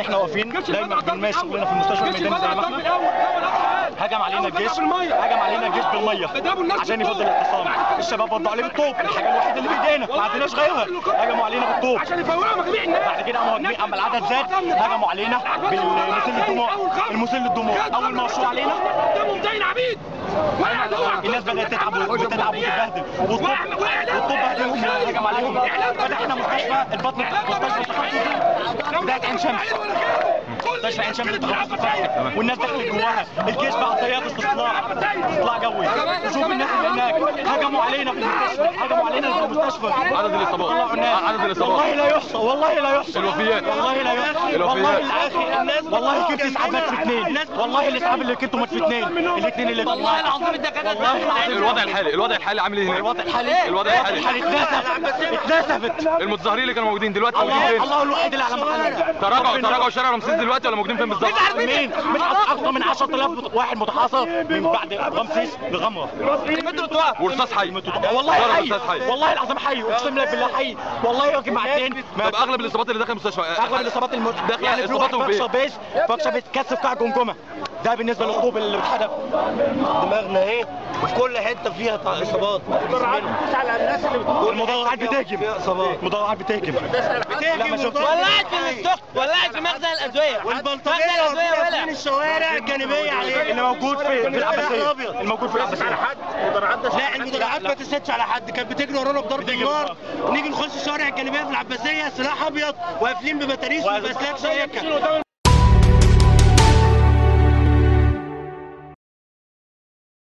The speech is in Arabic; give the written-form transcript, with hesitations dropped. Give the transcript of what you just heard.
يعني احنا واقفين دايما بنمارس شغلنا في المستشفى الميداني زي ما احنا. هجم علينا الجيش بالميه عشان يفضل الاعتصام. الشباب ردوا عليه بالطوب، الحاجه الوحيده اللي بايدينا ما عندناش غيرها. هجموا علينا بالطوب بعد كده اما العدد زاد هجموا علينا بالمسل للدموع. اول ما وشوا علينا الناس بدات تتعب وتتبهدل والطوب بهدلهم هجم عليهم. فتحنا مستشفى البطن مستشفى التخصصي بتاعت عين شمس. مستشفى عين شمس التخصصي والناس دخلت جواها. الجيش بقى طيارات استطلاع جوي. وشوف الناس اللي هناك هجموا علينا في المستشفى، هجموا علينا في المستشفى. عدد الاصابات والله لا يحصى، والله لا يحصى. الوفيات والله لا يحصى. والله كنت اسعاف مات في اثنين. والله الاسعاف اللي كنتوا مات في اثنين. الاثنين اللي والله العظيم الدكاتره. الوضع الحالي عامل ايه هنا؟ الوضع الحالي اتنسفت. المتظاهرين اللي كانوا موجودين دلوقتي موجودين فين؟ الله الوحيد اللي على محله. تراجعوا شارع رمسيس دلوقتي ولا موجودين فين بالظبط؟ مين؟ مش اكتر من 10,000 واحد متحاصر من بعد رمسيس لغمره. ورصاص حي. والله حي، والله العظيم حي، اقسم لك بالله حي. والله راكب معدين. طب اغلب الاصابات اللي داخل المستشفى اغلب الاصابات يعني اصاباتهم فاكشه بيس كسر بتاع الجمجمه. ده بالنسبه للطوب اللي بتحدف. دماغنا ايه وفي كل حته فيها اصابات. والمدرعات بتهجم. المدرعات بتهجم. لا ما شفتش. ولعت في السوق، ولعت في مخزن الادويه. والبلطجيه واقفين الشوارع الجانبيه عليه اللي موجود في العباسيه. الموجود في العباسيه. لا المدرعات ما تسيتش على حد، كانت بتجري ورانا بضرب النار. نيجي نخش الشوارع الجانبيه في العباسيه سلاح ابيض واقفين ببتاريس وباسلاك شيكه.